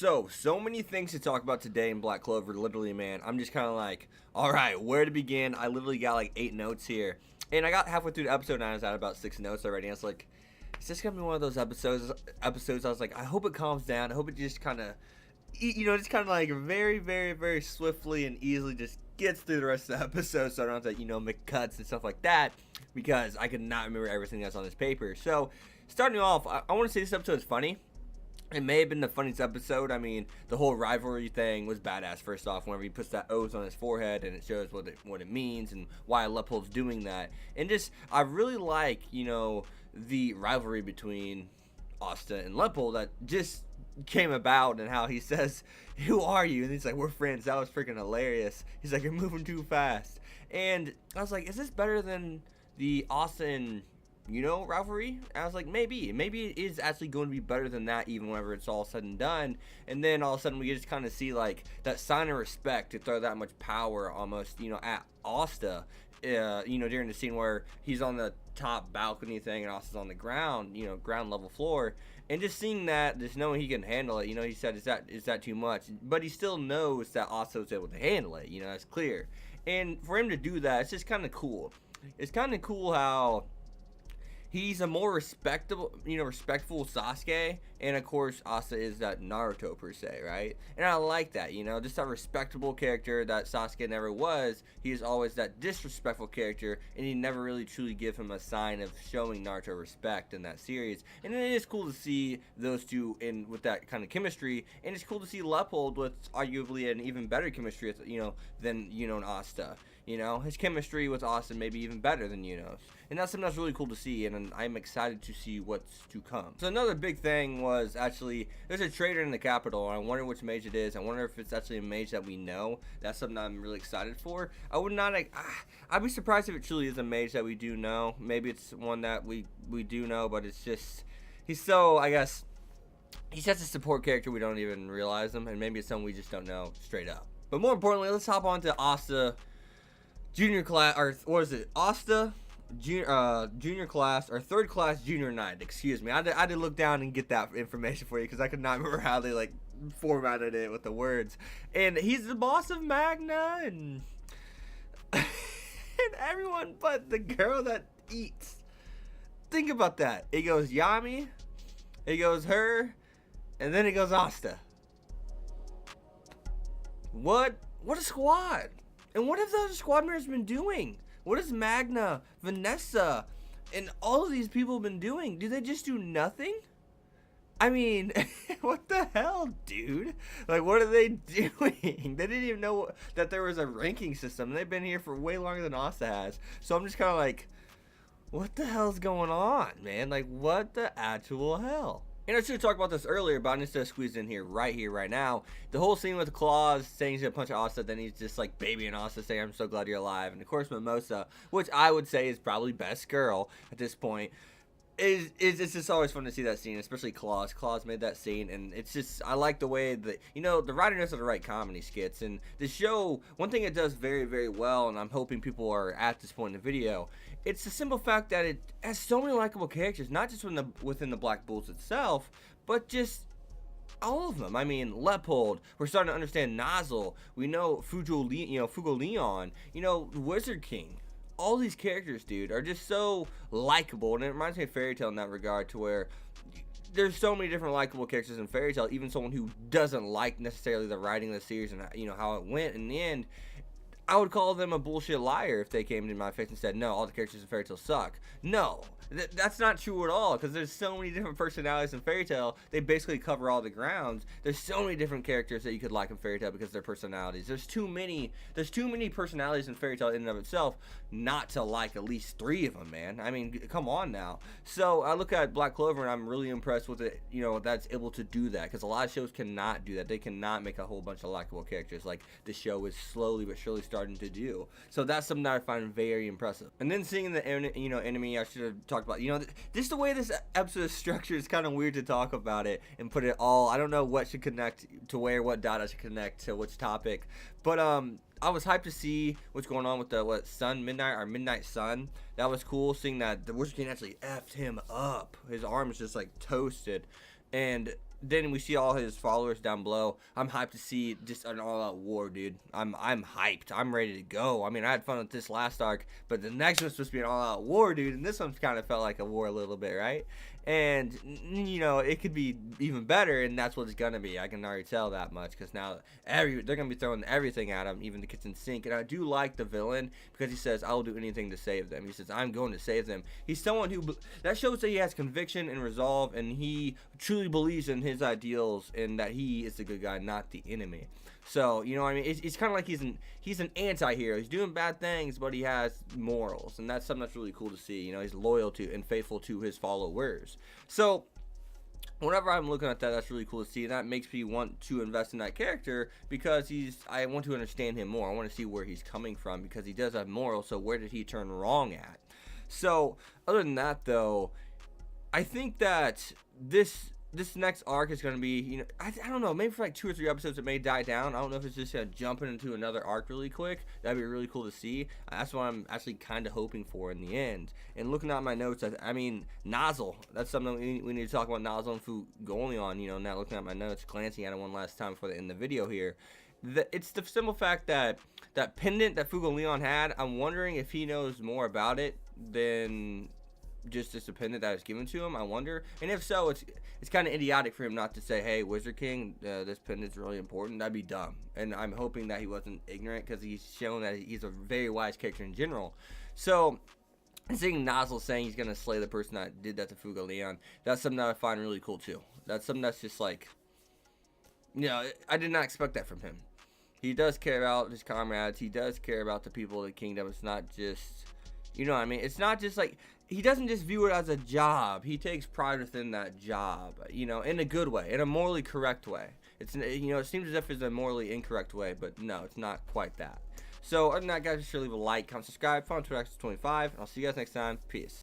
So many things to talk about today in Black Clover. Literally, man, I'm just kind of like, all right, where to begin? I literally got like 8 notes here, and I got halfway through the episode and I was at about 6 notes already. I was like, is this gonna be one of those episodes? I was like, I hope it calms down. I hope it just kind of, just kind of like very, very, very swiftly and easily just gets through the rest of the episode, so I don't have to, make cuts and stuff like that, because I could not remember everything that's on this paper. So, starting off, I want to say this episode is funny. It may have been the funniest episode. I mean, the whole rivalry thing was badass. First off, whenever he puts that O's on his forehead and it shows what it means and why Leopold's doing that. And just, I really like, the rivalry between Asta and Leopold that just came about, and how he says, "Who are you?" And he's like, "We're friends." That was freaking hilarious. He's like, "You're moving too fast." And I was like, is this better than the Asta and rivalry? I was like, maybe it is actually going to be better than that, even whenever it's all said and done. And then all of a sudden we just kind of see like that sign of respect to throw that much power almost, at Asta, during the scene where he's on the top balcony thing and Asta's on the ground, ground level floor, and just seeing that, just knowing he can handle it. He said, is that too much? But he still knows that Asta was able to handle it. That's clear. And for him to do that, it's just kind of cool. It's kind of cool how he's a more respectful Sasuke, and of course Asta is that Naruto per se, right? And I like that, just that respectable character that Sasuke never was. He is always that disrespectful character, and he never really truly give him a sign of showing Naruto respect in that series. And it is cool to see those two in with that kind of chemistry, and it's cool to see Leopold with arguably an even better chemistry, than and Asta. His chemistry with Asta maybe even better than and that's something that's really cool to see, and I'm excited to see what's to come. So another big thing was actually, there's a trader in the capital, and I wonder which mage it is. I wonder if it's actually a mage that we know. That's something I'm really excited for. I'd be surprised if it truly is a mage that we do know. Maybe it's one that we do know, but it's just, he's such a support character we don't even realize him, and maybe it's someone we just don't know straight up. But more importantly, let's hop on to Asta junior class, or what is it? Asta junior class, or third class junior night. Excuse me. I had to look down and get that information for you, because I could not remember how they formatted it with the words. And he's the boss of Magna and and everyone but the girl that eats. Think about that. It goes Yami, it goes her, and then it goes Asta. What a squad! And what have the other squad members been doing? What has Magna, Vanessa, and all of these people been doing? Do they just do nothing? I mean, what the hell, dude? What are they doing? They didn't even know that there was a ranking system. They've been here for way longer than Asta has. So I'm just kind of like, what the hell's going on, man? What the actual hell? And I should have talked about this earlier, but I'm just going to squeeze in here, right now. The whole scene with Claus saying he's going to punch Asta, then he's just babying Asta, saying, "I'm so glad you're alive." And of course, Mimosa, which I would say is probably best girl at this point, it's just always fun to see that scene, especially Claus. Claus made that scene, and it's just, I like the way that, the writer knows how to write comedy skits. And the show, one thing it does very, very well, and I'm hoping people are at this point in the video, it's the simple fact that it has so many likable characters, not just within the Black Bulls itself, but just all of them. I mean, Leopold, we're starting to understand Nozzle, we know Fugo Leon, Wizard King. All these characters, dude, are just so likable, and it reminds me of Fairy Tail in that regard, to where there's so many different likable characters in Fairy Tail. Even someone who doesn't like necessarily the writing of the series and how it went in the end, I would call them a bullshit liar if they came to my face and said, no, all the characters in Fairy Tail suck. No, that's not true at all, because there's so many different personalities in Fairy Tail. They basically cover all the grounds. There's so many different characters that you could like in Fairy Tail because of their personalities. There's too many personalities in Fairy Tail in and of itself not to like at least 3 of them, man. I mean, come on now. So I look at Black Clover and I'm really impressed with it, that's able to do that, because a lot of shows cannot do that. They cannot make a whole bunch of likable characters like the show is slowly but surely starting to do. So that's something that I find very impressive. And then seeing the enemy, I should have talked about, just the way this episode is structured, is kind of weird to talk about it and put it all, I don't know what should connect to where, what data should connect to which topic, but I was hyped to see what's going on with the midnight sun. That was cool, seeing that the Wizard King actually effed him up. His arm is just toasted, and then we see all his followers down below. I'm hyped to see just an all-out war, dude. I'm hyped. I'm ready to go. I mean, I had fun with this last arc, but the next one's supposed to be an all-out war, dude, and this one kind of felt like a war a little bit, right? And you know, it could be even better, and that's what it's gonna be. I can already tell that much, because now they're gonna be throwing everything at him, even the kitchen sink. And I do like the villain, because he says, "I will do anything to save them." He says, "I'm going to save them." He's someone who, that shows that he has conviction and resolve, and he truly believes in his ideals, and that he is the good guy, not the enemy. So, you know what I mean? It's kind of like he's an anti-hero. He's doing bad things, but he has morals, and that's something that's really cool to see. You know, he's loyal to and faithful to his followers. So, whenever I'm looking at that, that's really cool to see, and that makes me want to invest in that character, because I want to understand him more. I want to see where he's coming from, because he does have morals, so where did he turn wrong at? So, other than that, though, I think that this next arc is going to be, you know, I don't know, maybe for like 2 or 3 episodes it may die down. I don't know if it's just jumping into another arc really quick. That'd be really cool to see. That's what I'm actually kind of hoping for in the end. And looking at my notes, I mean, Nozzle, that's something we need to talk about. Nozzle and Fugolion, you know, now looking at my notes, glancing at it one last time before the end of the video here. It's the simple fact that that pendant that Fugolion had, I'm wondering if he knows more about it than just this pendant that was given to him. I wonder, and if so, it's kind of idiotic for him not to say, "Hey, Wizard King, this pendant's really important." That'd be dumb. And I'm hoping that he wasn't ignorant, because he's shown that he's a very wise character in general. So, seeing Nozzle saying he's gonna slay the person that did that to Fugolion, that's something that I find really cool too. That's something that's just like, you know, I did not expect that from him. He does care about his comrades. He does care about the people of the kingdom. It's not just, you know what I mean? It's not just like, he doesn't just view it as a job. He takes pride within that job, you know, in a good way, in a morally correct way. It's, you know, it seems as if it's a morally incorrect way, but no, it's not quite that. So, other than that, guys, be sure to leave a like, comment, subscribe, follow on Twitter, 25, and I'll see you guys next time. Peace.